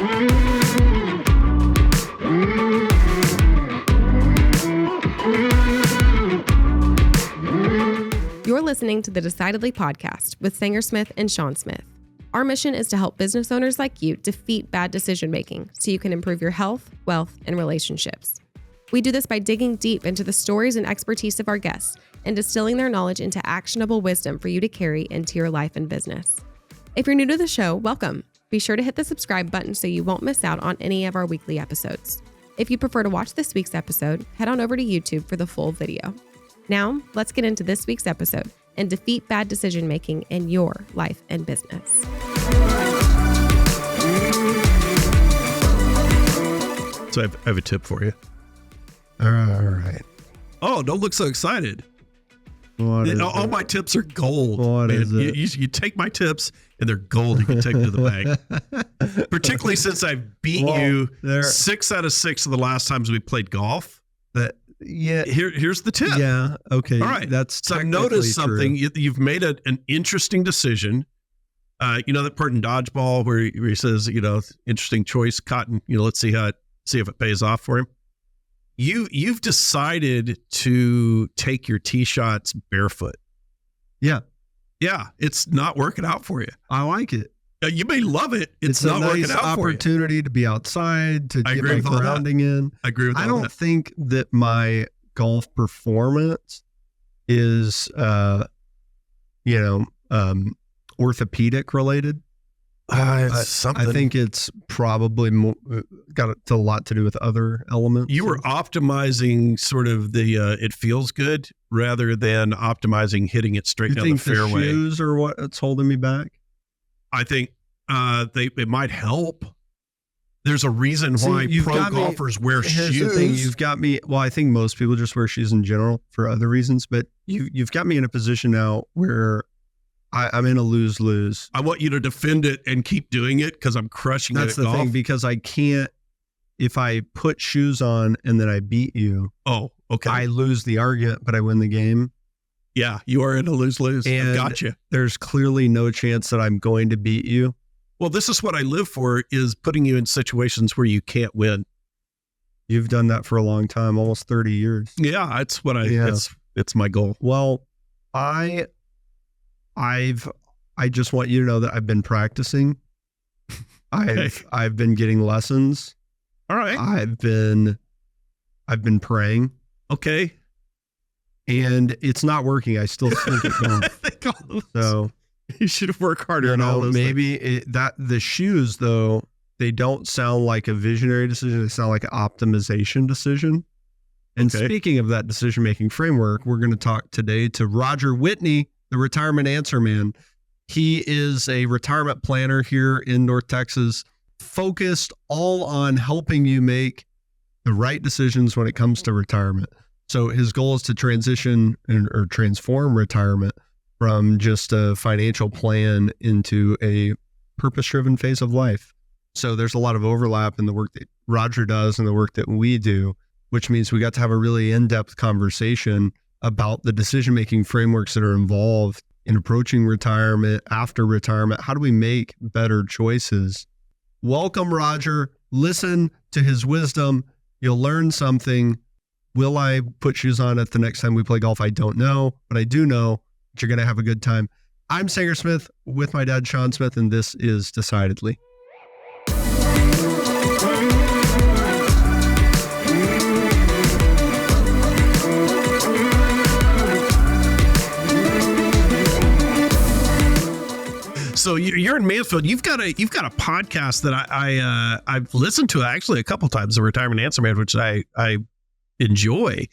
You're listening to the Decidedly podcast with Sanger Smith and Sean Smith. Our mission is to help business owners like you defeat bad decision-making so you can improve your health, wealth, and relationships. We do this by digging deep into the stories and expertise of our guests and distilling their knowledge into actionable wisdom for you to carry into your life and business. If you're new to the show, welcome. Be sure to hit the subscribe button so you won't miss out on any of our weekly episodes. If you prefer to watch this week's episode, head on over to YouTube for the full video. Now, let's get into this week's episode and defeat bad decision-making in your life and business. So I have a tip for you. All right. Oh, don't look so excited. All my tips are gold. What is it? You take my tips and they're gold. You can take them to the bank. Particularly since I've beat you 6 out of 6 of the last times we played golf. Here's the tip. Yeah. Okay. All right. That's I've noticed something. You've made an interesting decision. That part in dodgeball where he says, interesting choice, Cotton. Let's see if it pays off for him. You've decided to take your tee shots barefoot. Yeah. Yeah. It's not working out for you. I like it. You may love it. It's not a nice working out for you. opportunity to be outside, to get my grounding in. I agree with that. I don't think that my golf performance is, orthopedic related. It's something. I think it's probably got a lot to do with other elements. You were optimizing sort of the it feels good rather than optimizing hitting it straight down the fairway. You think the shoes are what's holding me back? I think it might help. There's a reason why pro golfers wear shoes. Here's the thing. You've got me. Well, I think most people just wear shoes in general for other reasons, but you've got me in a position now where I'm in a lose-lose. I want you to defend it and keep doing it because I'm crushing it at golf. That's the thing, because I can't, if I put shoes on and then I beat you. Oh, okay. I lose the argument, but I win the game. Yeah, you are in a lose-lose. I got you. There's clearly no chance that I'm going to beat you. Well, this is what I live for, is putting you in situations where you can't win. You've done that for a long time, almost 30 years. Yeah, that's what it's my goal. Well, I just want you to know that I've been practicing. I've been getting lessons. All right. I've been praying. Okay. And it's not working. I still think it won't. So you should work harder on all those maybe the shoes, though, they don't sound like a visionary decision. They sound like an optimization decision. And speaking of that decision-making framework, we're going to talk today to Roger Whitney, the retirement answer man. He is a retirement planner here in North Texas, focused all on helping you make the right decisions when it comes to retirement. So his goal is to transition or transform retirement from just a financial plan into a purpose-driven phase of life. So there's a lot of overlap in the work that Roger does and the work that we do, which means we got to have a really in-depth conversation about the decision-making frameworks that are involved in approaching retirement, after retirement. How do we make better choices? Welcome, Roger. Listen to his wisdom. You'll learn something. Will I put shoes on it the next time we play golf? I don't know, but I do know that you're going to have a good time. I'm Sanger Smith with my dad, Sean Smith, and this is Decidedly. So you're in Mansfield. You've got a podcast that I've listened to actually a couple times, the Retirement Answer Man, which I enjoy,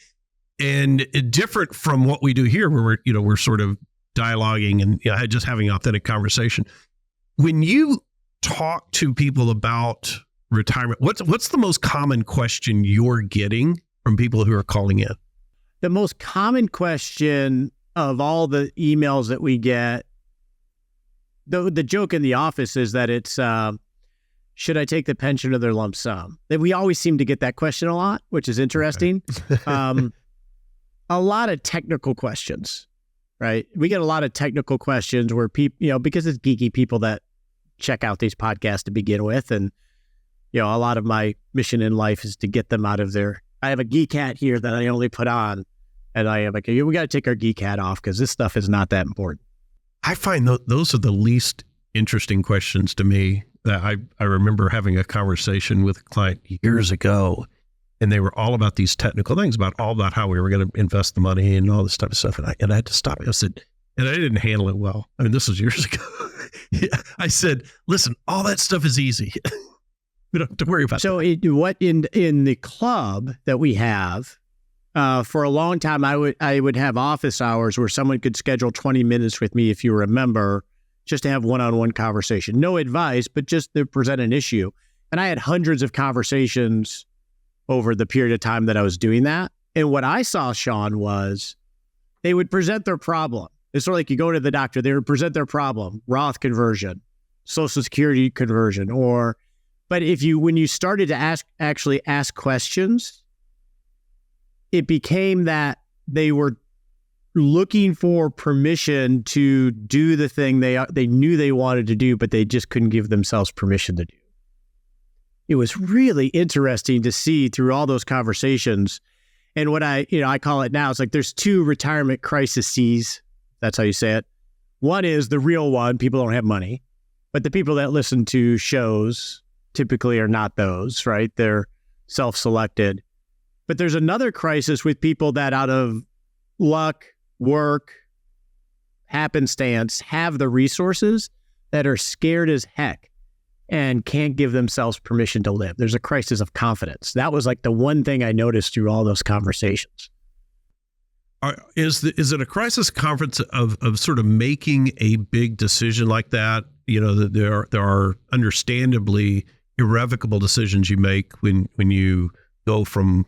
and different from what we do here, where we're sort of dialoguing and just having authentic conversation. When you talk to people about retirement, what's the most common question you're getting from people who are calling in? The most common question of all the emails that we get, the joke in the office is that it's, should I take the pension or their lump sum? That we always seem to get that question a lot, which is interesting. Okay. A lot of technical questions, right? We get a lot of technical questions where people, because it's geeky people that check out these podcasts to begin with. And a lot of my mission in life is to get them out of there. I have a geek hat here that I only put on, and I am like, we got to take our geek hat off because this stuff is not that important. I find those are the least interesting questions to me. I remember having a conversation with a client years ago, and they were all about these technical things, about how we were going to invest the money and all this type of stuff. And I had to stop. I said, and I didn't handle it well. I mean, this was years ago. I said, listen, all that stuff is easy. We don't have to worry about so that. In the club that we have, for a long time, I would have office hours where someone could schedule 20 minutes with me, if you remember, just to have one-on-one conversation. No advice, but just to present an issue. And I had hundreds of conversations over the period of time that I was doing that. And what I saw, Sean, was they would present their problem. It's sort of like you go to the doctor, they would present their problem, Roth conversion, Social Security conversion, but when you started to actually ask questions, it became that they were looking for permission to do the thing they knew they wanted to do, but they just couldn't give themselves permission to do. It was really interesting to see through all those conversations. And what I call it now, it's like there's two retirement crises. That's how you say it. One is the real one. People don't have money, but the people that listen to shows typically are not those, right? They're self-selected. But there's another crisis with people that out of luck, work, happenstance, have the resources that are scared as heck and can't give themselves permission to live. There's a crisis of confidence. That was like the one thing I noticed through all those conversations. Is it a crisis conference of sort of making a big decision like that? There are understandably irrevocable decisions you make when you go from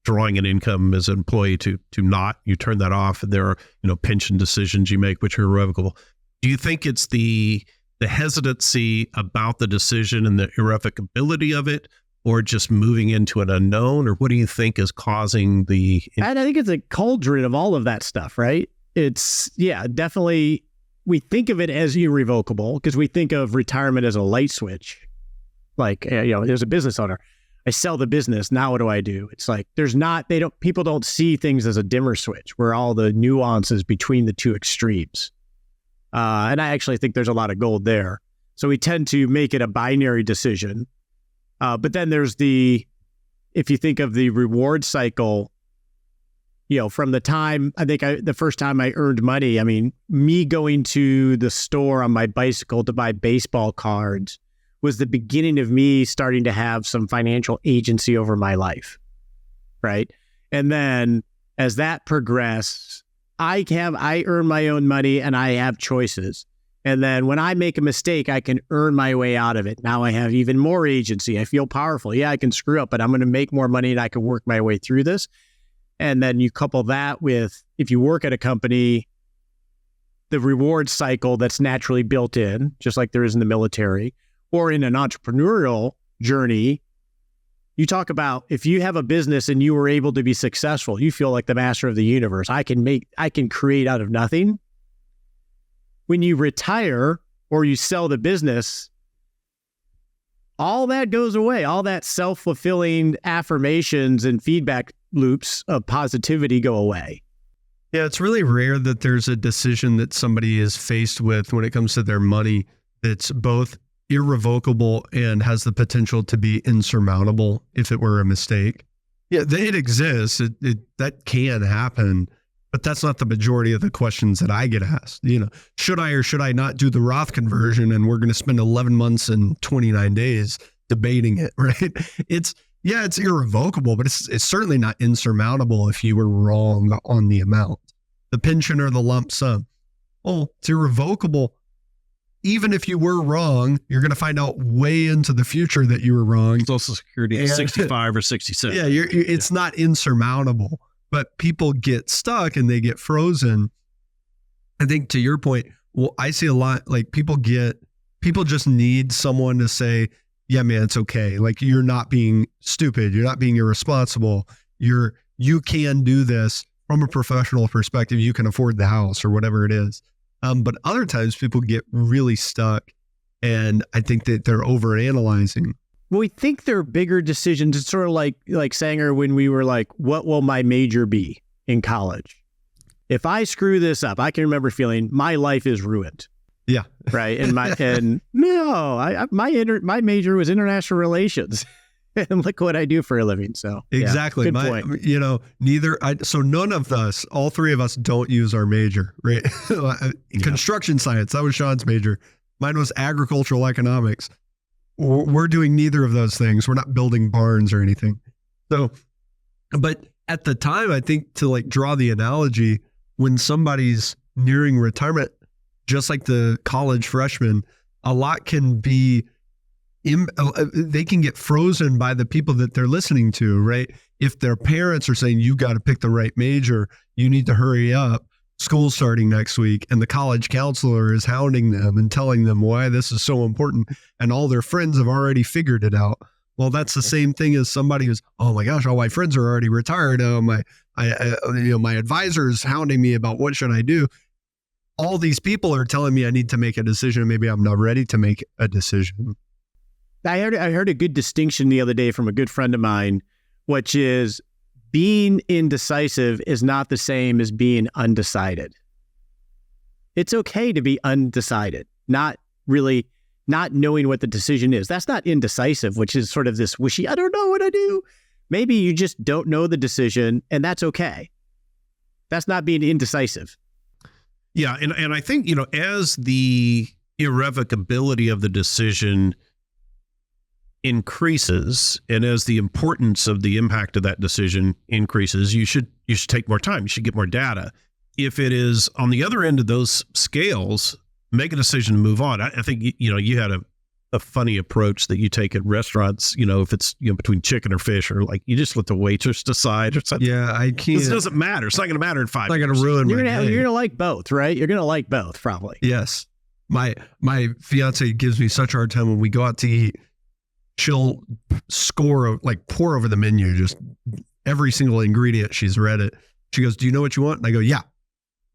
drawing an income as an employee to not. You turn that off. And there are pension decisions you make which are irrevocable. Do you think it's the hesitancy about the decision and the irrevocability of it, or just moving into an unknown? Or what do you think is causing the... I think it's a cauldron of all of that stuff, right? It's, definitely, we think of it as irrevocable because we think of retirement as a light switch. Like, there's a business owner. I sell the business. Now what do I do? It's like, people don't see things as a dimmer switch where all the nuances between the two extremes. And I actually think there's a lot of gold there. So we tend to make it a binary decision. But then there's if you think of the reward cycle, from the time, the first time I earned money, me going to the store on my bicycle to buy baseball cards was the beginning of me starting to have some financial agency over my life, right? And then as that progressed, I earn my own money and I have choices. And then when I make a mistake, I can earn my way out of it. Now I have even more agency. I feel powerful. Yeah, I can screw up, but I'm going to make more money and I can work my way through this. And then you couple that with, if you work at a company, the reward cycle that's naturally built in, just like there is in the military, or in an entrepreneurial journey. You talk about if you have a business and you were able to be successful, you feel like the master of the universe. I can create out of nothing. When you retire or you sell the business, all that goes away. All that self-fulfilling affirmations and feedback loops of positivity go away. Yeah, it's really rare that there's a decision that somebody is faced with when it comes to their money that's both irrevocable and has the potential to be insurmountable if it were a mistake. Yeah, it exists. That can happen, but that's not the majority of the questions that I get asked. Should I or should I not do the Roth conversion? And we're going to spend 11 months and 29 days debating it, right? It's irrevocable, but it's certainly not insurmountable if you were wrong on the amount. The pension or the lump sum. Oh, it's irrevocable. Even if you were wrong, you're going to find out way into the future that you were wrong. Social Security is 65 or 67. Yeah, it's not insurmountable, but people get stuck and they get frozen. I think to your point, I see a lot, like people just need someone to say, yeah, man, it's okay. Like you're not being stupid. You're not being irresponsible. You can do this from a professional perspective. You can afford the house or whatever it is. But other times people get really stuck, and I think that they're overanalyzing. we think they're bigger decisions. It's sort of like Sanger when we were like, what will my major be in college? If I screw this up, I can remember feeling my life is ruined. Yeah. Right. And my major was international relations. And look what I do for a living. So exactly. Good point. So none of us, all three of us don't use our major, right? Construction science. That was Sean's major. Mine was agricultural economics. We're doing neither of those things. We're not building barns or anything. So, but at the time, I think to like draw the analogy, when somebody's nearing retirement, just like the college freshman, a lot can be, they can get frozen by the people that they're listening to, right? If their parents are saying, you got to pick the right major, you need to hurry up, school's starting next week, and the college counselor is hounding them and telling them why this is so important, and all their friends have already figured it out. Well, that's the same thing as somebody who's, oh my gosh, all my friends are already retired. My advisor is hounding me about what should I do. All these people are telling me I need to make a decision. Maybe I'm not ready to make a decision. I heard a good distinction the other day from a good friend of mine, which is being indecisive is not the same as being undecided. It's okay to be undecided, not knowing what the decision is. That's not indecisive, which is sort of this wishy, I don't know what I do. Maybe you just don't know the decision, and that's okay. That's not being indecisive. Yeah, and I think, as the irrevocability of the decision increases, and as the importance of the impact of that decision increases, you should take more time. You should get more data. If it is on the other end of those scales, make a decision to move on. I think you had a funny approach that you take at restaurants. If it's between chicken or fish, or like you just let the waitress decide or something. Yeah, I can't. This doesn't matter. It's not going to matter in 5 years. It's not going to ruin my day. You're going to like both, right? You're going to like both, probably. Yes. My fiance gives me such a hard time when we go out to eat. She'll pour over the menu, just every single ingredient. She's read it. She goes, do you know what you want? And I go, yeah.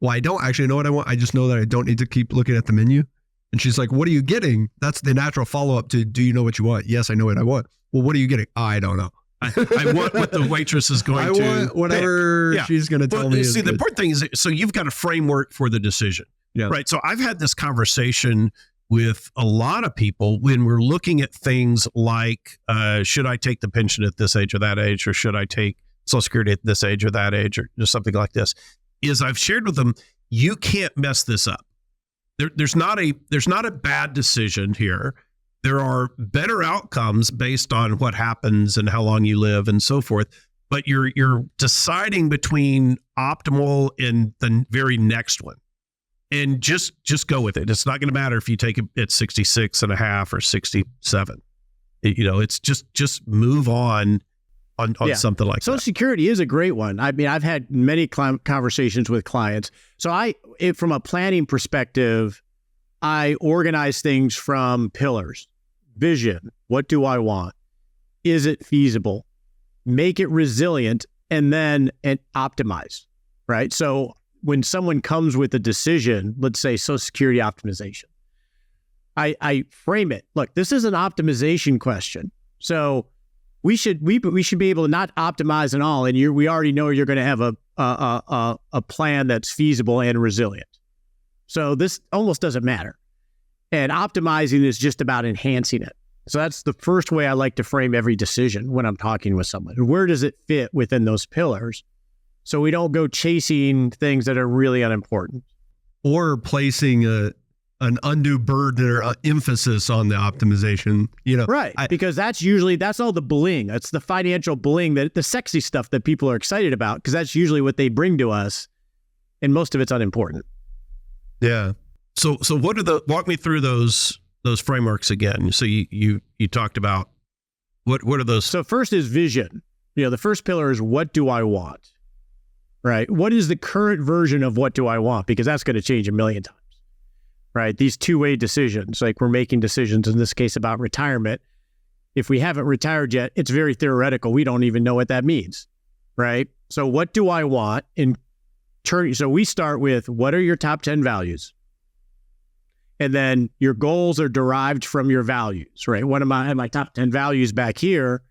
Well, I don't actually know what I want. I just know that I don't need to keep looking at the menu. And she's like, what are you getting? That's the natural follow-up to, do you know what you want? Yes, I know what I want. Well, what are you getting? I don't know. I want what the waitress is going to. I want whatever she's going to tell me. See, the important thing is, so you've got a framework for the decision. Yeah. Right. So I've had this conversation with a lot of people when we're looking at things like, should I take the pension at this age or that age, or should I take Social Security at this age or that age, or just something like this, is I've shared with them, you can't mess this up. There's not a bad decision here. There are better outcomes based on what happens and how long you live and so forth. But you're deciding between optimal and the very next one. And just go with it. It's not going to matter if you take it at 66 and a half or 67. It's just move on something like that. Social Security is a great one. I mean, I've had many conversations with clients. So from a planning perspective, I organize things from pillars. Vision. What do I want? Is it feasible? Make it resilient, and then optimize, right? So when someone comes with a decision, let's say Social Security optimization, I frame it. Look, this is an optimization question. So we should be able to not optimize at all, and we already know you're going to have a plan that's feasible and resilient. So this almost doesn't matter. And optimizing is just about enhancing it. So that's the first way I like to frame every decision when I'm talking with someone. Where does it fit within those pillars? So we don't go chasing things that are really unimportant. Or placing an undue burden or emphasis on the optimization, Right. Because that's all the bling. That's the financial bling, the sexy stuff that people are excited about, because that's usually what they bring to us. And most of it's unimportant. Yeah. So walk me through those frameworks again. So you talked about what are those? So first is vision. The first pillar is, what do I want? Right? What is the current version of what do I want? Because that's going to change a million times. Right? These two-way decisions, like we're making decisions in this case about retirement. If we haven't retired yet, it's very theoretical. We don't even know what that means. Right? So what do I want? So we start with, what are your top 10 values? And then your goals are derived from your values, right? One of my top 10 values back here,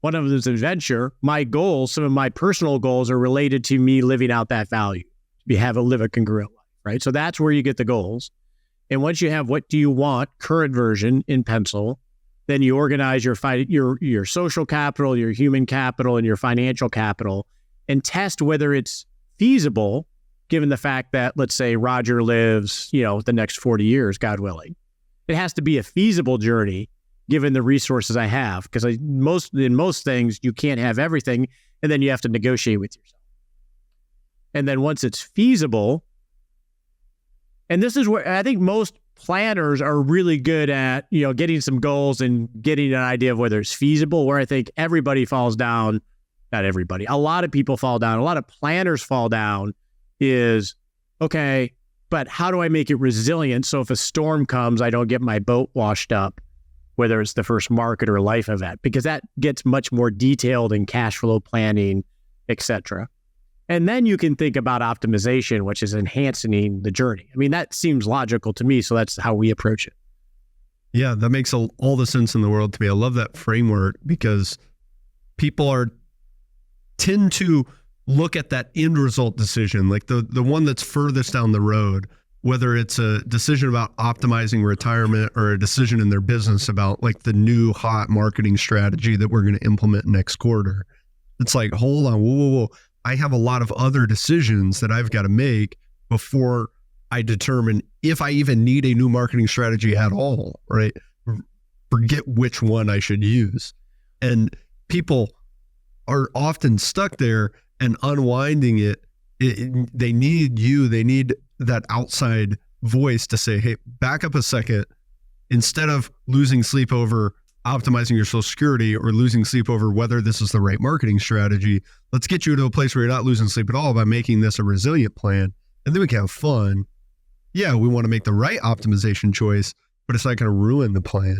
one of them is adventure. My goals, some of my personal goals are related to me living out that value, live a congruent life, right? So that's where you get the goals. And once you have what do you want, current version in pencil, then you organize your social capital, your human capital, and your financial capital, and test whether it's feasible, given the fact that, let's say, Roger lives, the next 40 years, God willing. It has to be a feasible journey, given the resources I have, because in most things, you can't have everything, and then you have to negotiate with yourself. And then once it's feasible, and this is where I think most planners are really good at, getting some goals and getting an idea of whether it's feasible, where I think everybody falls down, not everybody, a lot of people fall down, a lot of planners fall down is, okay, but how do I make it resilient so if a storm comes, I don't get my boat washed up, whether it's the first market or life event, because that gets much more detailed in cash flow planning, et cetera. And then you can think about optimization, which is enhancing the journey. I mean, that seems logical to me, so that's how we approach it. Yeah, that makes all the sense in the world to me. I love that framework because people tend to look at that end result decision, like the one that's furthest down the road, whether it's a decision about optimizing retirement or a decision in their business about like the new hot marketing strategy that we're going to implement next quarter. It's like, hold on, whoa. I have a lot of other decisions that I've got to make before I determine if I even need a new marketing strategy at all, right? Forget which one I should use. And people are often stuck there and unwinding it. They need that outside voice to say, hey, back up a second. Instead of losing sleep over optimizing your Social Security or losing sleep over whether this is the right marketing strategy, let's get you to a place where you're not losing sleep at all by making this a resilient plan. And then we can have fun. Yeah, we want to make the right optimization choice, but it's not going to ruin the plan.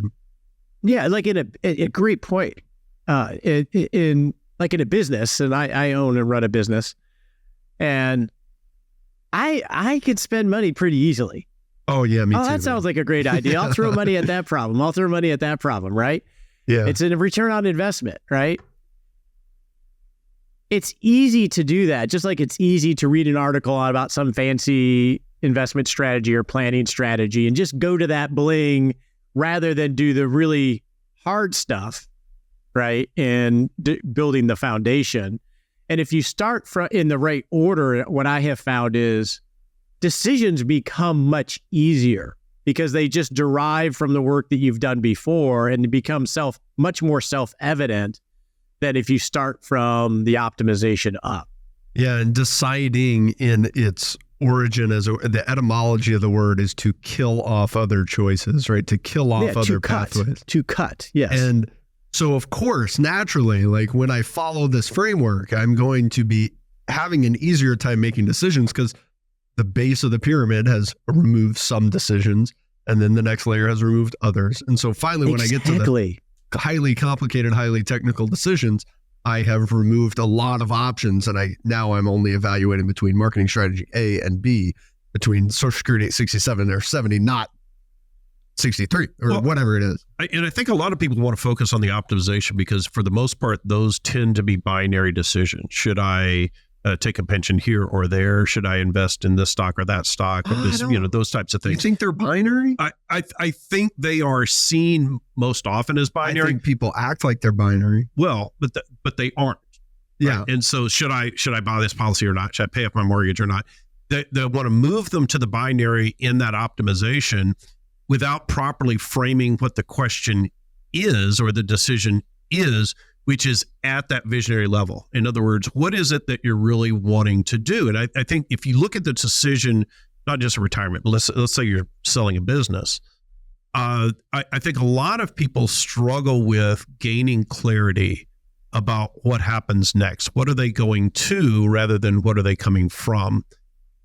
Yeah, like in a great point. In a business, and I own and run a business, and I could spend money pretty easily. Oh, yeah, me too. That sounds like a great idea. I'll throw money at that problem. I'll throw money at that problem, right? Yeah. It's a return on investment, right? It's easy to do that, just like it's easy to read an article about some fancy investment strategy or planning strategy and just go to that bling rather than do the really hard stuff, right? And building the foundation. And if you start in the right order, what I have found is decisions become much easier because they just derive from the work that you've done before and become much more self-evident than if you start from the optimization up. Yeah, and deciding in its origin the etymology of the word is to kill off other choices, right? To kill off other pathways. To cut, yes. And so, of course, naturally, like when I follow this framework, I'm going to be having an easier time making decisions because the base of the pyramid has removed some decisions, and then the next layer has removed others. And so finally, when I get to the highly complicated, highly technical decisions, I have removed a lot of options, and I'm only evaluating between marketing strategy A and B, between Social Security at 67 or 70, not 63 or whatever it is. And I think a lot of people want to focus on the optimization because for the most part, those tend to be binary decisions. Should I take a pension here or there? Should I invest in this stock or that stock? Or this, those types of things. You think they're binary? I think they are seen most often as binary. I think people act like they're binary. Well, but they aren't. Yeah. Right? And so should I buy this policy or not? Should I pay off my mortgage or not? They want to move them to the binary in that optimization without properly framing what the question is or the decision is, which is at that visionary level. In other words, what is it that you're really wanting to do? And I think if you look at the decision, not just a retirement, but let's say you're selling a business, I think a lot of people struggle with gaining clarity about what happens next. What are they going to rather than what are they coming from?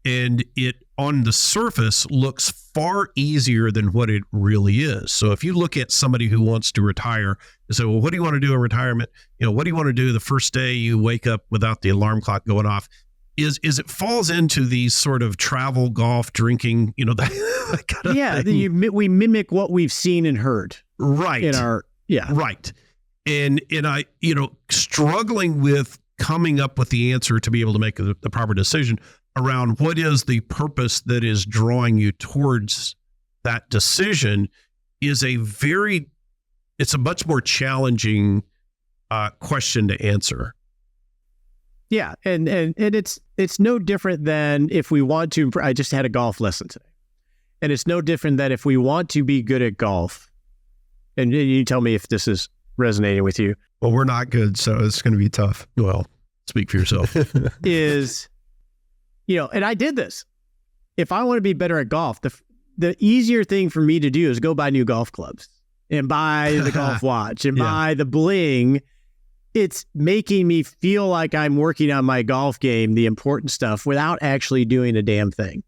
And it, on the surface, looks far easier than what it really is. So if you look at somebody who wants to retire and say, well, what do you want to do in retirement? What do you want to do the first day you wake up without the alarm clock going off? is it falls into these sort of travel, golf, drinking, that kind of thing. We mimic what we've seen and heard. Right. Right. And I, struggling with coming up with the answer to be able to make the proper decision around what is the purpose that is drawing you towards that decision is it's a much more challenging question to answer. Yeah. And it's no different than if we want to, I just had a golf lesson today, and it's no different than if we want to be good at golf, and you tell me if this is resonating with you. Well, we're not good, so it's going to be tough. Well, speak for yourself. And I did this. If I want to be better at golf, the easier thing for me to do is go buy new golf clubs and buy the golf watch and buy the bling. It's making me feel like I'm working on my golf game, the important stuff, without actually doing a damn thing.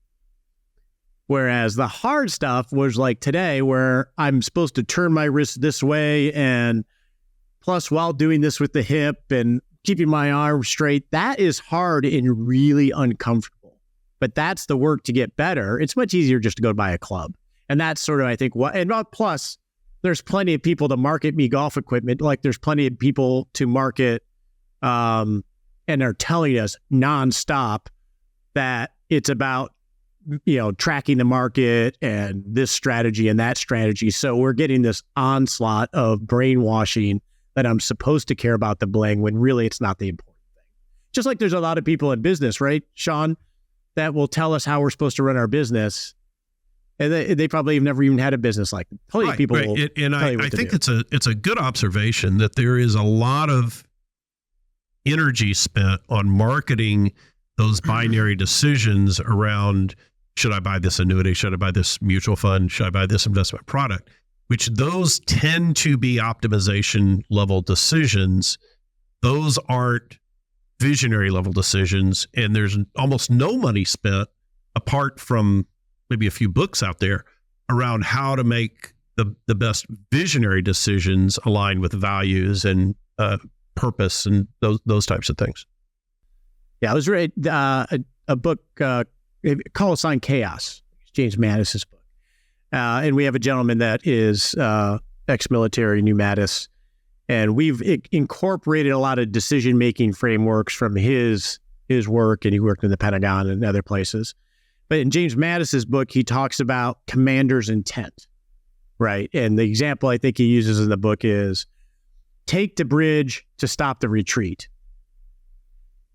Whereas the hard stuff was like today, where I'm supposed to turn my wrist this way, and plus while doing this with the hip and keeping my arm straight, that is hard and really uncomfortable. But that's the work to get better. It's much easier just to go buy a club. And that's sort of, I think, plus there's plenty of people to market me golf equipment. Like there's plenty of people to market, and they're telling us nonstop that it's about, tracking the market and this strategy and that strategy. So we're getting this onslaught of brainwashing that I'm supposed to care about the bling when really it's not the important thing. Just like there's a lot of people in business, right, Sean, that will tell us how we're supposed to run our business. And they probably have never even had a business like that. Plenty of people will and I think it's a good observation that there is a lot of energy spent on marketing those binary decisions around, should I buy this annuity? Should I buy this mutual fund? Should I buy this investment product? Which those tend to be optimization level decisions. Those aren't visionary level decisions. And there's almost no money spent apart from maybe a few books out there around how to make the best visionary decisions align with values and purpose and those types of things. Yeah, I was reading a book, Call a Sign Chaos, James Mattis's book. And we have a gentleman that is ex-military, New Mattis, and we've incorporated a lot of decision-making frameworks from his work, and he worked in the Pentagon and other places. But in James Mattis's book, he talks about commander's intent, right? And the example I think he uses in the book is take the bridge to stop the retreat,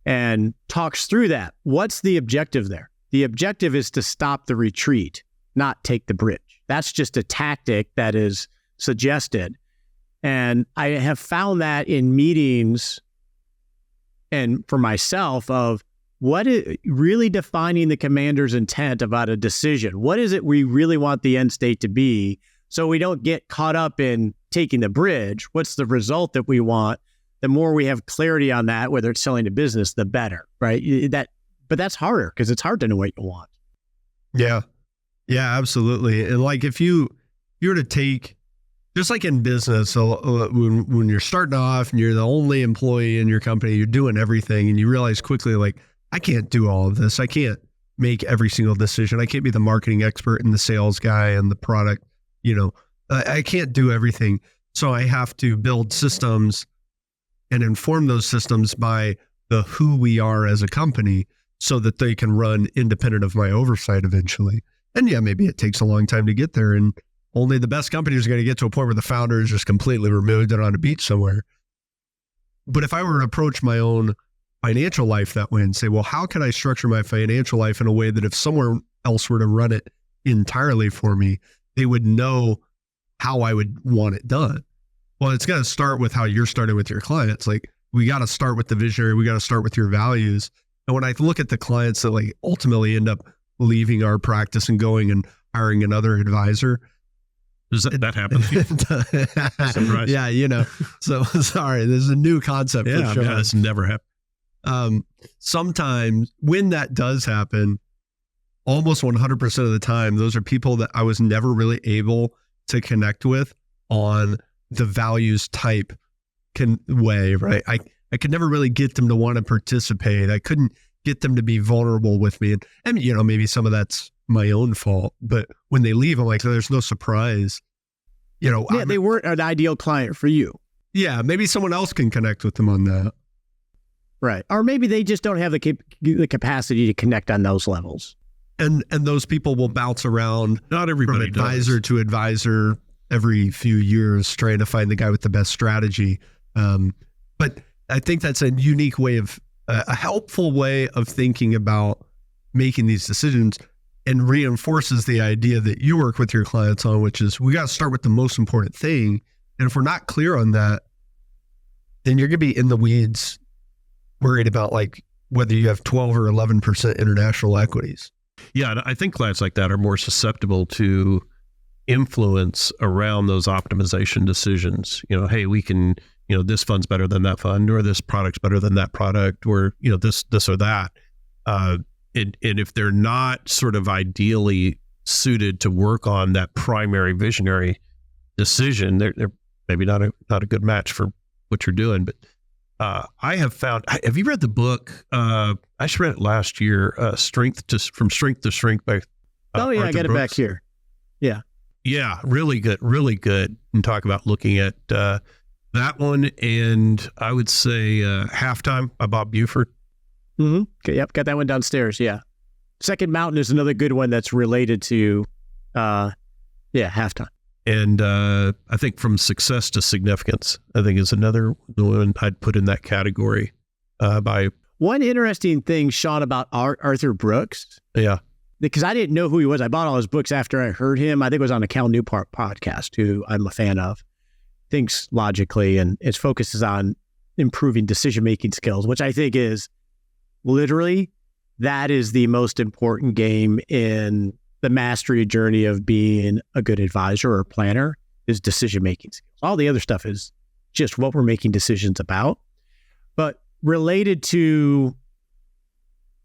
and talks through that. What's the objective there? The objective is to stop the retreat, not take the bridge. That's just a tactic that is suggested. And I have found that in meetings and for myself of what is really defining the commander's intent about a decision. What is it we really want the end state to be, so we don't get caught up in taking the bridge? What's the result that we want? The more we have clarity on that, whether it's selling a business, the better, right? But that's harder because it's hard to know what you want. Yeah, absolutely. And like if you were to take, just like in business, so when you're starting off and you're the only employee in your company, you're doing everything, and you realize quickly, like, I can't do all of this. I can't make every single decision. I can't be the marketing expert and the sales guy and the product. I can't do everything. So I have to build systems and inform those systems by the who we are as a company so that they can run independent of my oversight eventually. And yeah, maybe it takes a long time to get there, and only the best companies are going to get to a point where the founder is just completely removed and on a beach somewhere. But if I were to approach my own financial life that way and say, well, how can I structure my financial life in a way that if someone else were to run it entirely for me, they would know how I would want it done? Well, it's got to start with how you're starting with your clients. Like, we got to start with the visionary. We got to start with your values. And when I look at the clients that like ultimately end up leaving our practice and going and hiring another advisor, does that happen? Surprise. Yeah, so sorry, there's a new concept. Yeah, it's never happened. Sometimes when that does happen, almost 100% of the time, those are people that I was never really able to connect with on the values type way, right? I could never really get them to want to participate. I couldn't get them to be vulnerable with me. And you know, maybe some of that's my own fault, but when they leave, I'm like, there's no surprise. You know, yeah, they weren't an ideal client for you. Yeah, maybe someone else can connect with them on that. Right. Or maybe they just don't have the capacity to connect on those levels. And those people will bounce around. Not everybody from advisor to advisor every few years, trying to find the guy with the best strategy. But I think that's a unique way of a helpful way of thinking about making these decisions, and reinforces the idea that you work with your clients on, which is we got to start with the most important thing. And if we're not clear on that, then you're going to be in the weeds, worried about like whether you have 12 or 11% international equities. Yeah, I think clients like that are more susceptible to influence around those optimization decisions. You know, hey, we can, you know, this fund's better than that fund, or this product's better than that product, or, you know, this or that. And if they're not sort of ideally suited to work on that primary visionary decision, they're maybe not a good match for what you're doing. But I have found. Have you read the book? I just read it last year. From Strength to Strength by. Oh yeah, Arthur I got Brooks. it back here. Yeah. Yeah, really good, really good. And talk about looking at that one, and I would say Halftime by Bob Buford. Mm-hmm. Okay, yep, got that one downstairs. Yeah. Second Mountain is another good one that's related to, Halftime. And I think From Success to Significance, I think is another one I'd put in that category. By one interesting thing, Sean, about Arthur Brooks. Yeah. Because I didn't know who he was. I bought all his books after I heard him. I think it was on a Cal Newport podcast, who I'm a fan of. Thinks logically, and its focus is on improving decision-making skills, which I think is literally, that is the most important game in the mastery journey of being a good advisor or planner, is decision-making skills. All the other stuff is just what we're making decisions about. But related to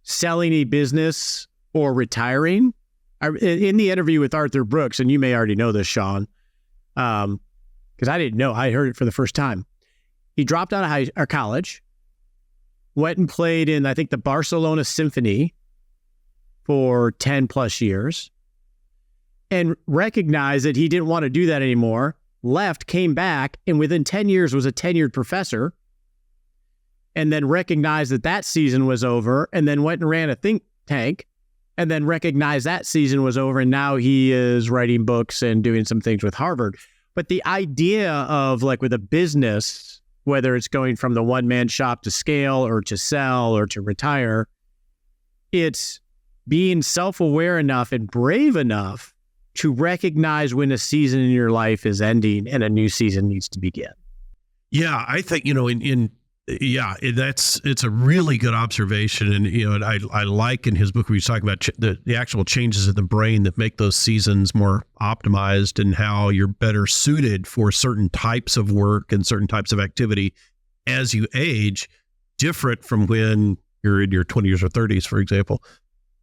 selling a business or retiring, in the interview with Arthur Brooks, and you may already know this, Sean, because I didn't know, I heard it for the first time. He dropped out of college, went and played in, I think, the Barcelona Symphony for 10 plus years, and recognized that he didn't want to do that anymore, left, came back, and within 10 years was a tenured professor, and then recognized that season was over, and then went and ran a think tank, and then recognized that season was over, and now he is writing books and doing some things with Harvard. But the idea of, like, with a business, whether it's going from the one-man shop to scale or to sell or to retire, it's being self-aware enough and brave enough to recognize when a season in your life is ending and a new season needs to begin. Yeah, I think, you know, it's a really good observation. And, you know, I like in his book where he's talking about the actual changes in the brain that make those seasons more optimized, and how you're better suited for certain types of work and certain types of activity as you age, different from when you're in your 20s or 30s, for example.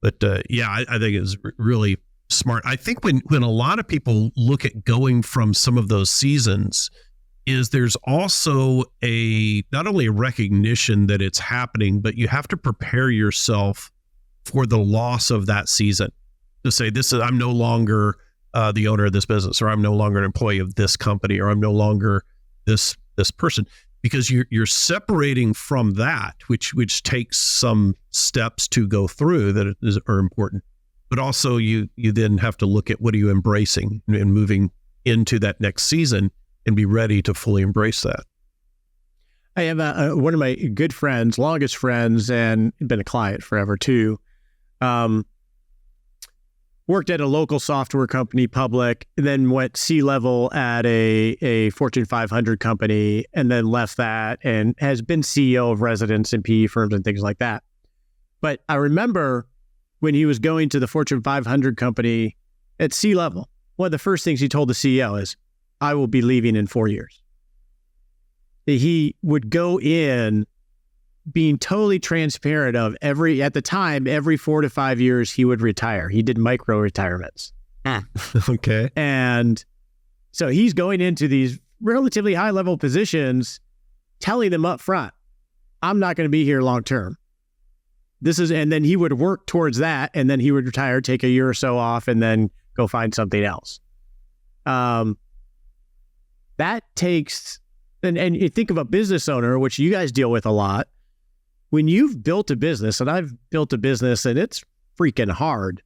But I think it's really smart. I think when a lot of people look at going from some of those seasons, is there's also not only a recognition that it's happening, but you have to prepare yourself for the loss of that season. To say, I'm no longer the owner of this business, or I'm no longer an employee of this company, or I'm no longer this person, because you're separating from that, which takes some steps to go through that are important. But also you then have to look at what are you embracing and moving into that next season, and be ready to fully embrace that. I have one of my good friends, longest friends, and been a client forever too. Worked at a local software company, public, and then went C-level at a Fortune 500 company, and then left that and has been CEO of residence and PE firms and things like that. But I remember when he was going to the Fortune 500 company at C-level, one of the first things he told the CEO is, I will be leaving in 4 years. He would go in being totally transparent of at the time, every 4 to 5 years, he would retire. He did micro retirements. Okay. And so he's going into these relatively high level positions, telling them up front, I'm not going to be here long term. and then he would work towards that, and then he would retire, take a year or so off, and then go find something else. That takes, and you think of a business owner, which you guys deal with a lot. When you've built a business, and I've built a business, and it's freaking hard.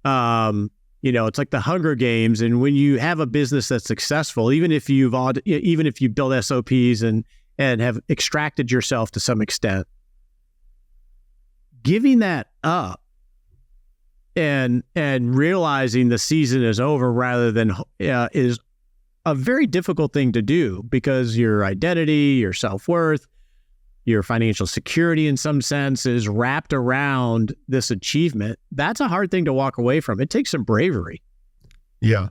It's like the Hunger Games, and when you have a business that's successful, even if you build SOPs and have extracted yourself to some extent, giving that up and realizing the season is over rather than is a very difficult thing to do, because your identity, your self-worth, your financial security in some sense is wrapped around this achievement. That's a hard thing to walk away from. It takes some bravery. Yeah.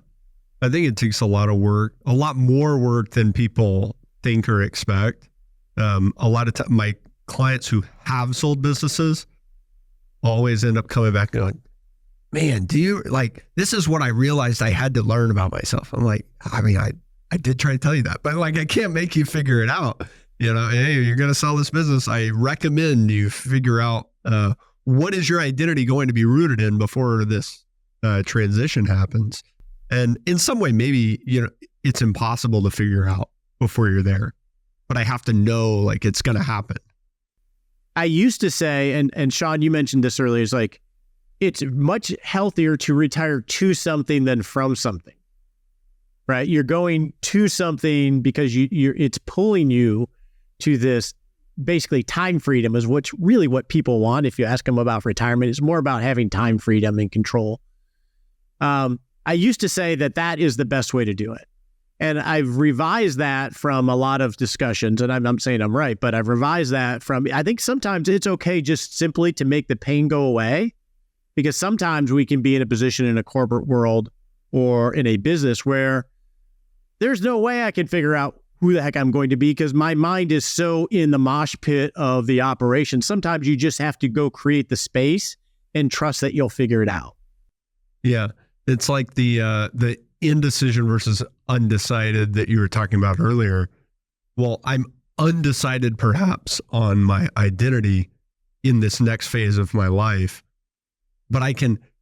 I think it takes a lot of work, a lot more work than people think or expect. A lot of my clients who have sold businesses always end up coming back and going, man, this is what I realized I had to learn about myself. I'm like, I mean, I did try to tell you that, but I can't make you figure it out. Hey, you're going to sell this business. I recommend you figure out what is your identity going to be rooted in before this transition happens. And in some way, maybe, it's impossible to figure out before you're there, but I have to know it's going to happen. I used to say, and Sean, you mentioned this earlier, is it's much healthier to retire to something than from something, right? You're going to something because it's pulling you to this basically time freedom is what people want. If you ask them about retirement, it's more about having time freedom and control. I used to say that is the best way to do it. And I've revised that from a lot of discussions, and I'm saying I'm right, but I've revised that from, I think sometimes it's okay just simply to make the pain go away, because sometimes we can be in a position in a corporate world or in a business where there's no way I can figure out who the heck I'm going to be, because my mind is so in the mosh pit of the operation. Sometimes you just have to go create the space and trust that you'll figure it out. Yeah. It's like the indecision versus undecided that you were talking about earlier. Well, I'm undecided perhaps on my identity in this next phase of my life, but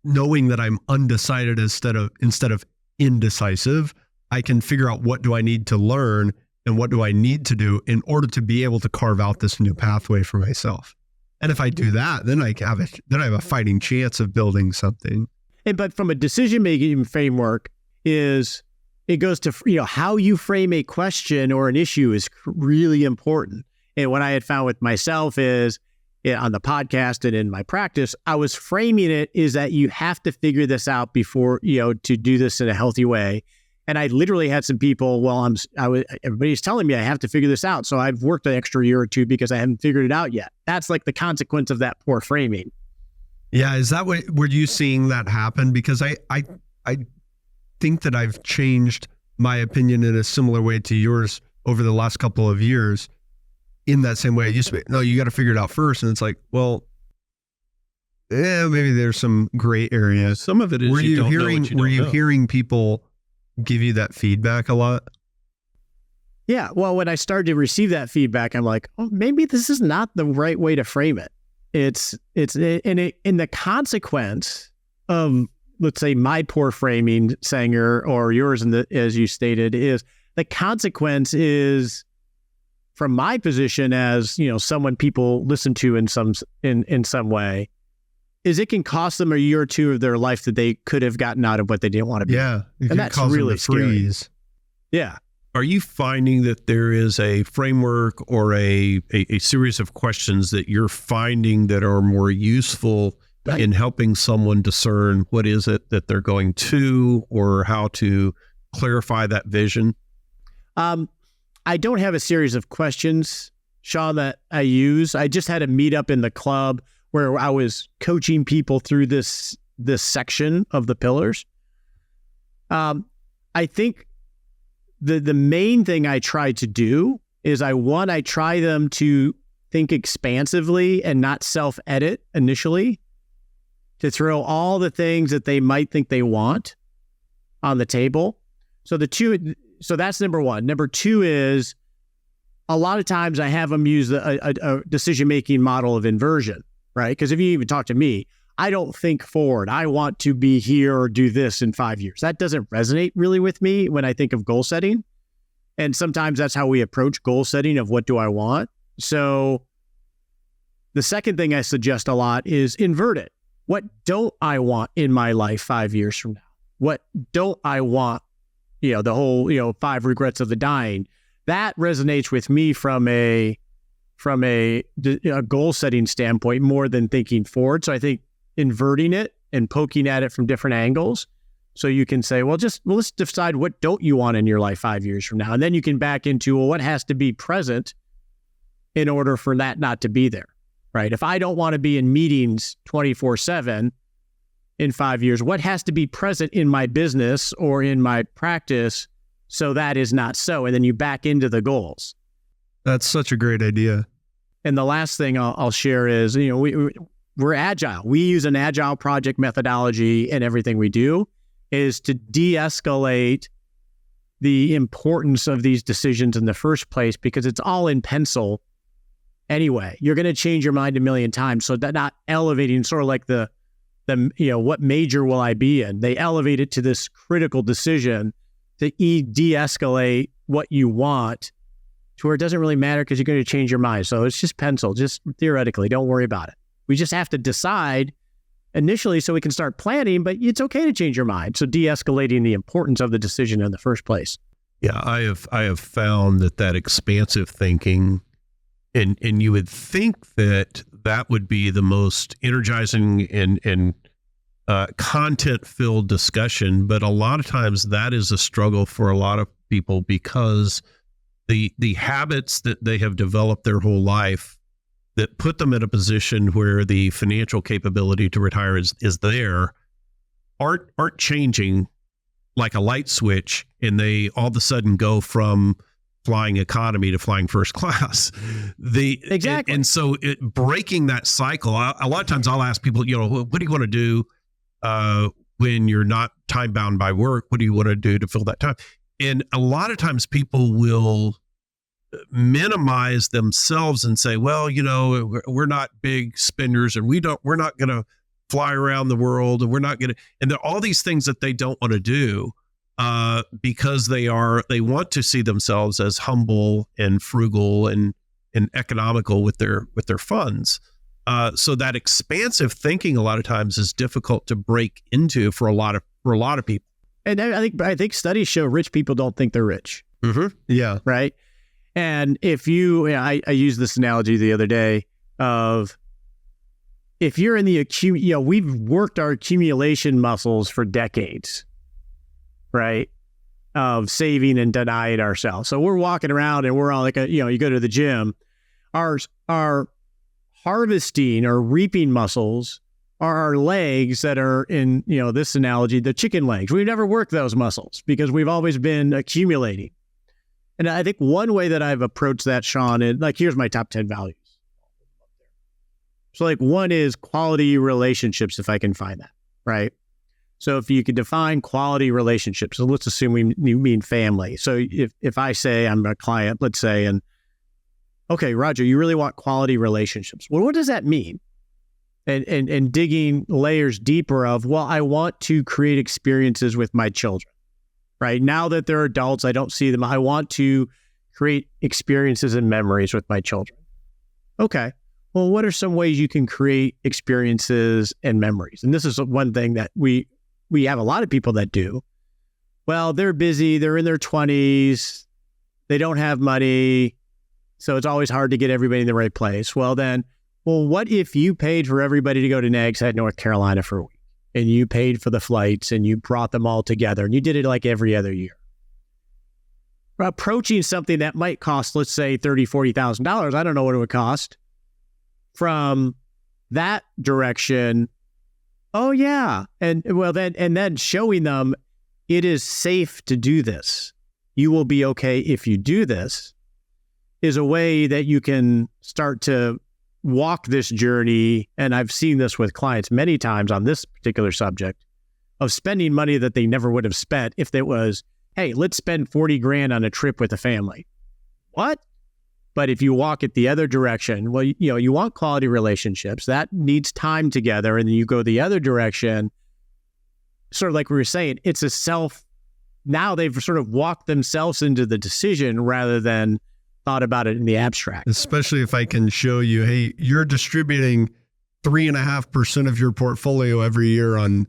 knowing that I'm undecided instead of indecisive, I can figure out what do I need to learn and what do I need to do in order to be able to carve out this new pathway for myself. And if I do that, then I have a fighting chance of building something. But from a decision-making framework, it goes to, how you frame a question or an issue is really important. And what I had found with myself is, on the podcast and in my practice, I was framing it is that you have to figure this out before, to do this in a healthy way. And I literally had some people, everybody's telling me I have to figure this out. So I've worked an extra year or two because I haven't figured it out yet. That's the consequence of that poor framing. Yeah. Is that were you seeing that happen? Because I think that I've changed my opinion in a similar way to yours over the last couple of years. In that same way, it used to be, no, you got to figure it out first. And it's maybe there's some gray areas. Some of it is, were you hearing people give you that feedback a lot? Yeah. Well, when I started to receive that feedback, I'm like, oh, maybe this is not the right way to frame it. It's in the consequence of, let's say, my poor framing, Sanger, or yours, as you stated, is the consequence is, from my position as, someone people listen to in some way, is it can cost them a year or two of their life that they could have gotten out of what they didn't want to be. Yeah. And that's really scary. Yeah. Are you finding that there is a framework or a series of questions that you're finding that are more useful in helping someone discern what is it that they're going to, or how to clarify that vision? I don't have a series of questions, Sean, that I use. I just had a meetup in the club where I was coaching people through this section of the pillars. I think the main thing I try to do is I try them to think expansively and not self-edit initially, to throw all the things that they might think they want on the table. So that's number one. Number two is, a lot of times I have them use a decision-making model of inversion. right? Because if you even talk to me, I don't think forward. I want to be here or do this in 5 years. That doesn't resonate really with me when I think of goal setting. And sometimes that's how we approach goal setting of what do I want. So the second thing I suggest a lot is invert it. What don't I want in my life 5 years from now? What don't I want? The whole, 5 regrets of the dying. That resonates with me from a goal setting standpoint more than thinking forward. So I think inverting it and poking at it from different angles. So you can say, let's decide what don't you want in your life 5 years from now. And then you can back into, what has to be present in order for that not to be there, right? If I don't want to be in meetings 24/7 in 5 years, what has to be present in my business or in my practice so that is not so? And then you back into the goals. That's such a great idea. And the last thing I'll share is, we're agile. We use an agile project methodology in everything we do, is to de-escalate the importance of these decisions in the first place, because it's all in pencil anyway. You're going to change your mind a million times. So that not elevating sort of like the what major will I be in? They elevate it to this critical decision to de-escalate what you want to where it doesn't really matter because you're going to change your mind. So it's just pencil, just theoretically, don't worry about it. We just have to decide initially so we can start planning, but it's okay to change your mind. So de-escalating the importance of the decision in the first place. Yeah, I have found that expansive thinking, and you would think that would be the most energizing and content-filled discussion, but a lot of times that is a struggle for a lot of people because the habits that they have developed their whole life that put them in a position where the financial capability to retire is there aren't changing like a light switch, and they all of a sudden go from flying economy to flying first class. Exactly. And so breaking that cycle, a lot of times I'll ask people, what do you want to do when you're not time bound by work? What do you want to do to fill that time? And a lot of times people will minimize themselves and say, well, we're not big spenders, and we're not going to fly around the world, and we're not going to, and there are all these things that they don't want to do because they want to see themselves as humble and frugal and economical with their funds. So that expansive thinking a lot of times is difficult to break into for a lot of people. And I think studies show rich people don't think they're rich. Mm-hmm. Yeah. Right. And if I used this analogy the other day of if you're in the we've worked our accumulation muscles for decades, right? Of saving and denying ourselves. So we're walking around and we're all like, you go to the gym, our harvesting or reaping muscles are our legs that are in, this analogy, the chicken legs. We've never worked those muscles because we've always been accumulating. And I think one way that I've approached that, Sean, is here's my top 10 values. So one is quality relationships, if I can find that, right? So if you could define quality relationships, so let's assume we mean family. So if I say I'm a client, let's say, and okay, Roger, you really want quality relationships. Well, what does that mean? And digging layers deeper of, well, I want to create experiences with my children, right? Now that they're adults, I don't see them. I want to create experiences and memories with my children. Okay. Well, what are some ways you can create experiences and memories? And this is one thing that we have a lot of people that do. Well, they're busy. They're in their 20s. They don't have money. So it's always hard to get everybody in the right place. Well, what if you paid for everybody to go to Nags Head, North Carolina for a week, and you paid for the flights and you brought them all together and you did it like every other year? Approaching something that might cost, let's say $30,000, $40,000. I don't know what it would cost. From that direction, oh yeah. And then showing them it is safe to do this. You will be okay if you do this, is a way that you can start to walk this journey. And I've seen this with clients many times on this particular subject of spending money that they never would have spent if it was, hey, let's spend $40,000 on a trip with a family. What? But if you walk it the other direction, well, you want quality relationships. That needs time together. And then you go the other direction, sort of like we were saying, it's a now they've sort of walked themselves into the decision rather than thought about it in the abstract. Especially if I can show you, hey, you're distributing 3.5% of your portfolio every year on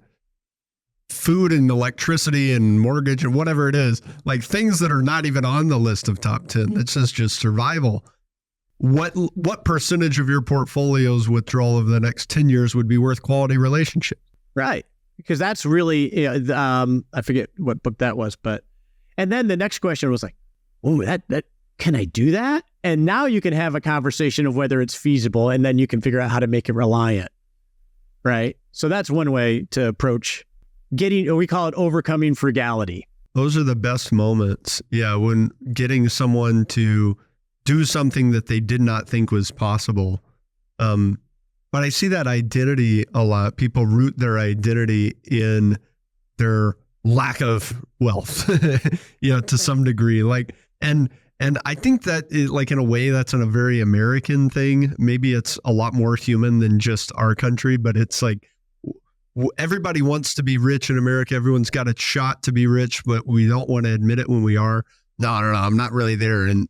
food and electricity and mortgage and whatever it is, like things that are not even on the list of top 10. That says just survival. What percentage of your portfolio's withdrawal over the next 10 years would be worth quality relationship? Right. Because that's really, I forget what book that was, and then the next question was like, oh, that can I do that? And now you can have a conversation of whether it's feasible, and then you can figure out how to make it reliant. Right. So that's one way to approach we call it overcoming frugality. Those are the best moments. Yeah. When getting someone to do something that they did not think was possible. But I see that identity a lot. People root their identity in their lack of wealth, to some degree. And I think that in a way that's a very American thing. Maybe it's a lot more human than just our country, but it's like, everybody wants to be rich in America. Everyone's got a shot to be rich, but we don't want to admit it when we are. No, I'm not really there. And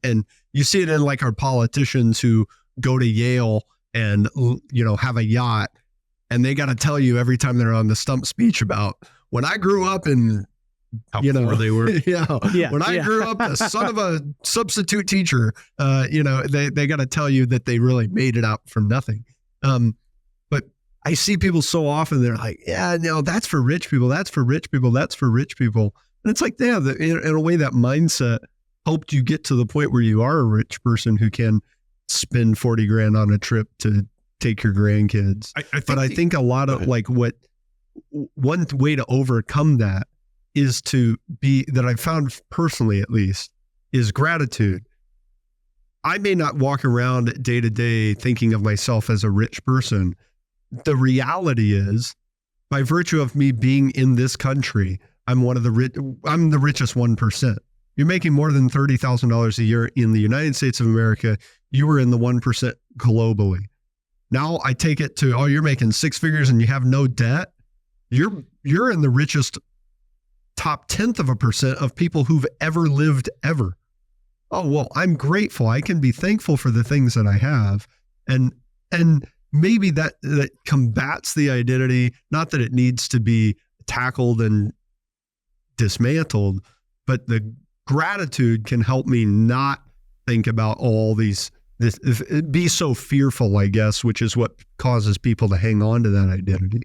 you see it in like our politicians who go to Yale and, have a yacht, and they got to tell you every time they're on the stump speech about when I grew up and how poor they were. When I grew up, the son of a substitute teacher, they got to tell you that they really made it out from nothing. But I see people so often, they're like, yeah, no, that's for rich people. That's for rich people. That's for rich people. And it's like, yeah, in a way that mindset helped you get to the point where you are a rich person who can spend 40 grand on a trip to take your grandkids. I think a lot of one way to overcome that is that I found personally, at least, is gratitude. I may not walk around day to day thinking of myself as a rich person. The reality is, by virtue of me being in this country, I'm the richest 1%. You're making more than $30,000 a year in the United States of America. You were in the 1% globally. Now I take it to, you're making six figures and you have no debt. You're in the richest top 1/10% of people who've ever lived ever. Oh, well, I'm grateful. I can be thankful for the things that I have. And maybe that combats the identity, not that it needs to be tackled and dismantled, but the gratitude can help me not think about all this be so fearful, I guess, which is what causes people to hang on to that identity.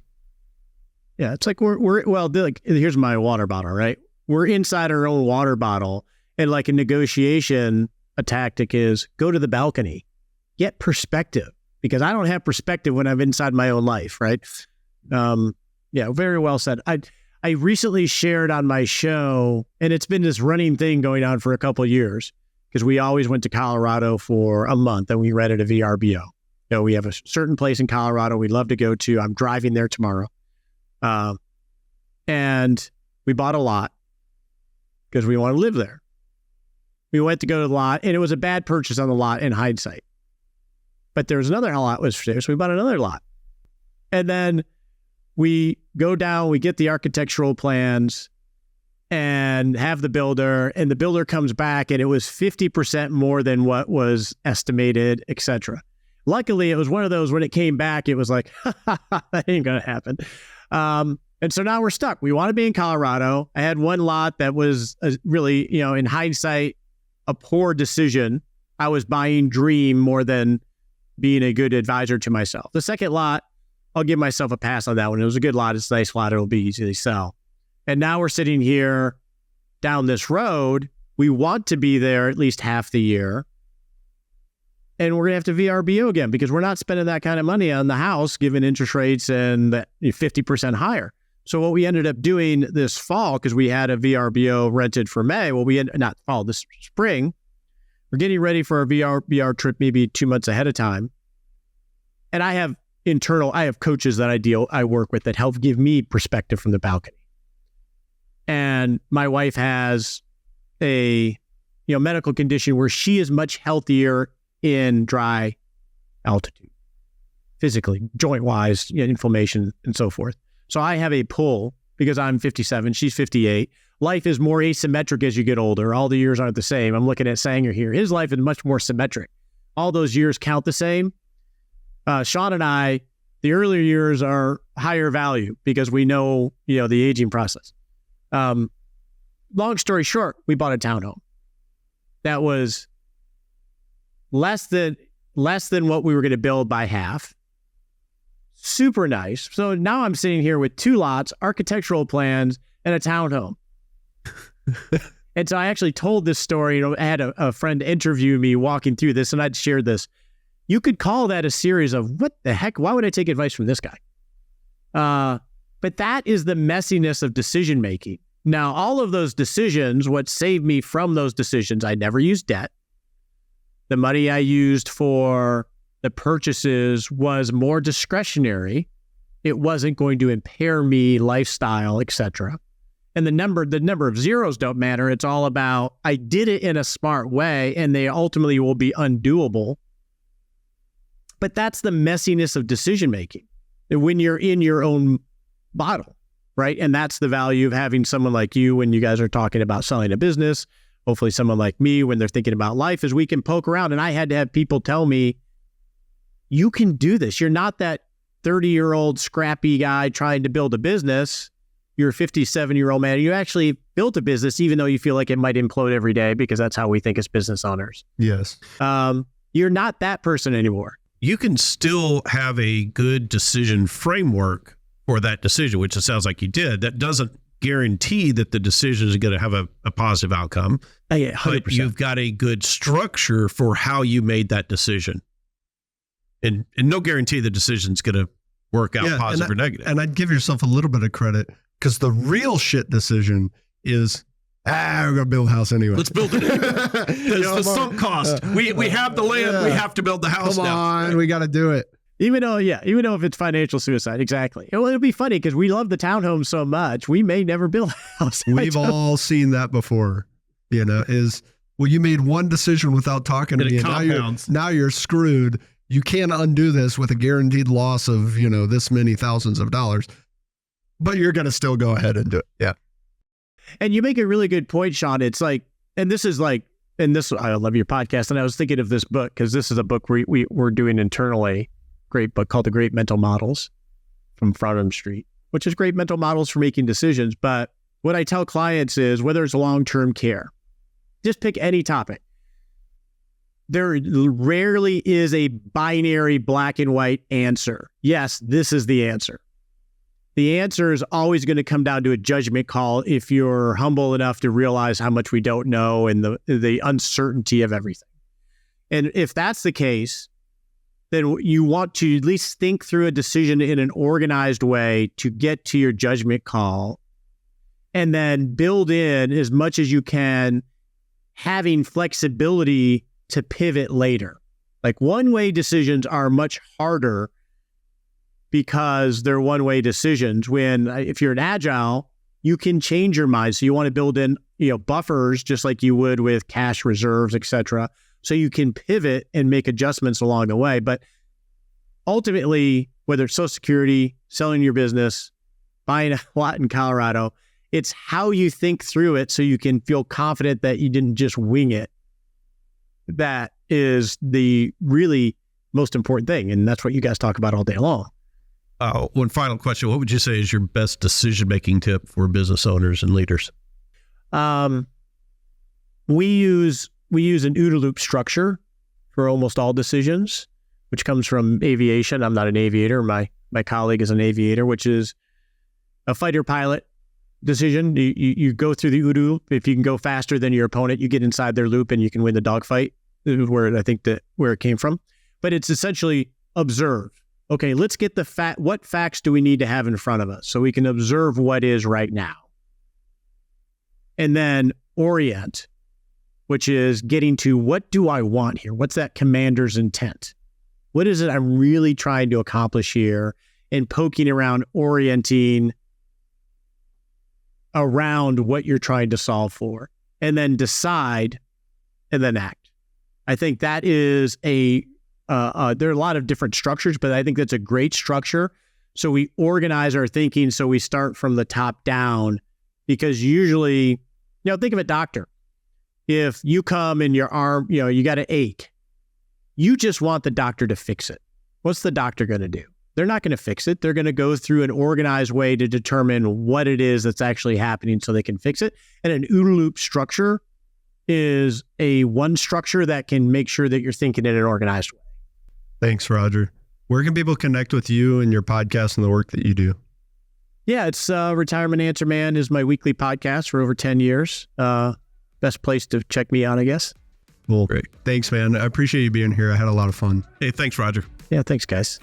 Yeah, it's like here's my water bottle, right? We're inside our own water bottle, and like a negotiation, a tactic is go to the balcony, get perspective, because I don't have perspective when I'm inside my own life, right? Yeah, very well said. I recently shared on my show, and it's been this running thing going on for a couple of years, because we always went to Colorado for a month and we rented a VRBO. We have a certain place in Colorado we'd love to go to. I'm driving there tomorrow. And we bought a lot because we want to live there. We went to go to the lot, and it was a bad purchase on the lot in hindsight. But there was another lot was for there, so we bought another lot. And then we go down, we get the architectural plans and have the builder, and the builder comes back and it was 50% more than what was estimated, etc. Luckily, it was one of those when it came back, it was like, that ain't going to happen. And so now we're stuck. We want to be in Colorado. I had one lot that was really, in hindsight, a poor decision. I was buying dream more than being a good advisor to myself. The second lot, I'll give myself a pass on that one. It was a good lot. It's a nice lot. It'll be easy to sell. And now we're sitting here down this road. We want to be there at least half the year. And we're going to have to VRBO again because we're not spending that kind of money on the house given interest rates and 50% higher. So what we ended up doing this fall, because we had a VRBO rented for May, this spring, we're getting ready for our VRBO trip maybe 2 months ahead of time. And I have coaches that I work with that help give me perspective from the balcony. And my wife has a medical condition where she is much healthier in dry altitude, physically, joint-wise, inflammation and so forth. So I have a pull because I'm 57, she's 58. Life is more asymmetric as you get older. All the years aren't the same. I'm looking at Sanger here. His life is much more symmetric. All those years count the same. Sean and I, the earlier years are higher value because we know, the aging process. Long story short, we bought a townhome that was less than what we were going to build by half. Super nice. So now I'm sitting here with 2 lots, architectural plans, and a townhome. And so I actually told this story. I had a friend interview me walking through this, and I'd shared this. You could call that a series of, what the heck? Why would I take advice from this guy? But that is the messiness of decision making. Now, all of those decisions, what saved me from those decisions, I never used debt. The money I used for the purchases was more discretionary. It wasn't going to impair me, lifestyle, etc. And the number of zeros don't matter. It's all about, I did it in a smart way, and they ultimately will be undoable. But that's the messiness of decision making when you're in your own bottle, right? And that's the value of having someone like you when you guys are talking about selling a business. Hopefully someone like me when they're thinking about life, is we can poke around. And I had to have people tell me, you can do this. You're not that 30-year-old scrappy guy trying to build a business. You're a 57-year-old man. You actually built a business, even though you feel like it might implode every day, because that's how we think as business owners. Yes. You're not that person anymore. You can still have a good decision framework for that decision, which it sounds like you did. That doesn't guarantee that the decision is going to have a positive outcome. Yeah, 100%. But you've got a good structure for how you made that decision. And no guarantee the decision's going to work out positive or negative. And I'd give yourself a little bit of credit, because the real shit decision is, we're going to build a house anyway. Let's build it anyway. Because the sunk cost. We have the land. We have to build the house now. Come on, we got to do it. Even though if it's financial suicide, exactly. It'll be funny because we love the townhome so much, we may never build a house. We've all seen that before. You made one decision without talking to me, and now you're screwed. You can't undo this with a guaranteed loss of, this many thousands of dollars, but you're going to still go ahead and do it. Yeah. And you make a really good point, Sean. It's like, I love your podcast. And I was thinking of this book, because this is a book we're doing internally. Great book called The Great Mental Models from Frownham Street, which is great mental models for making decisions. But what I tell clients is, whether it's long-term care, just pick any topic. There rarely is a binary black and white answer. Yes, this is the answer. The answer is always going to come down to a judgment call if you're humble enough to realize how much we don't know and the uncertainty of everything. And if that's the case, then you want to at least think through a decision in an organized way to get to your judgment call, and then build in as much as you can, having flexibility to pivot later. Like, one-way decisions are much harder because they're one-way decisions. If you're an agile, you can change your mind. So you want to build in, buffers, just like you would with cash reserves, etc. So you can pivot and make adjustments along the way. But ultimately, whether it's Social Security, selling your business, buying a lot in Colorado, it's how you think through it so you can feel confident that you didn't just wing it. That is the really most important thing. And that's what you guys talk about all day long. One final question. What would you say is your best decision-making tip for business owners and leaders? We use an OODA loop structure for almost all decisions, which comes from aviation. I'm not an aviator. My colleague is an aviator, which is a fighter pilot decision. You go through the OODA loop. If you can go faster than your opponent, you get inside their loop and you can win the dogfight. Where it came from. But it's essentially observe. Okay, let's get what facts do we need to have in front of us so we can observe what is right now? And then orient, which is getting to, what do I want here? What's that commander's intent? What is it I'm really trying to accomplish here? And poking around, orienting around what you're trying to solve for. And then decide, and then act. I think that is there are a lot of different structures, but I think that's a great structure. So we organize our thinking. So we start from the top down, because usually, think of a doctor. If you come and your arm, you got an ache, you just want the doctor to fix it. What's the doctor going to do? They're not going to fix it. They're going to go through an organized way to determine what it is that's actually happening so they can fix it. And an OODA loop structure is one structure that can make sure that you're thinking in an organized way. Thanks, Roger. Where can people connect with you and your podcast and the work that you do? Yeah, it's Retirement Answer Man is my weekly podcast for over 10 years. Best place to check me out, I guess. Well, great. Thanks, man. I appreciate you being here. I had a lot of fun. Hey, thanks, Roger. Yeah, thanks, guys.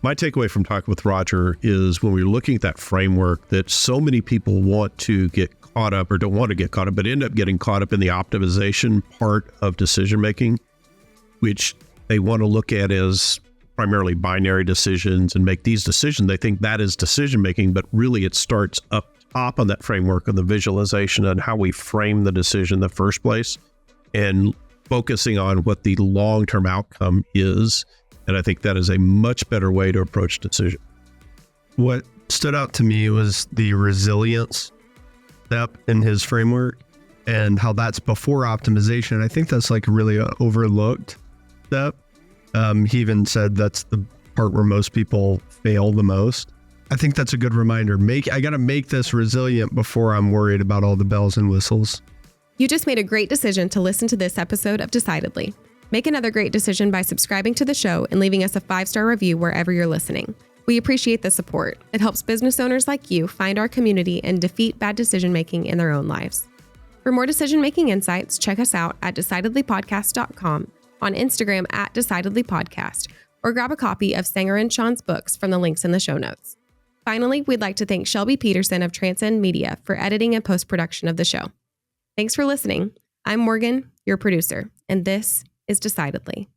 My takeaway from talking with Roger is when we're looking at that framework that so many people want to get caught up or don't want to get caught up, but end up getting caught up in the optimization part of decision making, which they want to look at as primarily binary decisions and make these decisions. They think that is decision making, but really it starts up top on that framework of the visualization and how we frame the decision in the first place and focusing on what the long-term outcome is. And I think that is a much better way to approach decision. What stood out to me was the resilience step in his framework and how that's before optimization. I think that's like really an overlooked step. He even said that's the part where most people fail the most. I think that's a good reminder. I got to make this resilient before I'm worried about all the bells and whistles. You just made a great decision to listen to this episode of Decidedly. Make another great decision by subscribing to the show and leaving us a 5-star review wherever you're listening. We appreciate the support. It helps business owners like you find our community and defeat bad decision-making in their own lives. For more decision-making insights, check us out at decidedlypodcast.com, on Instagram at decidedlypodcast, or grab a copy of Sanger and Sean's books from the links in the show notes. Finally, we'd like to thank Shelby Peterson of Transcend Media for editing and post-production of the show. Thanks for listening. I'm Morgan, your producer, and this is Decidedly.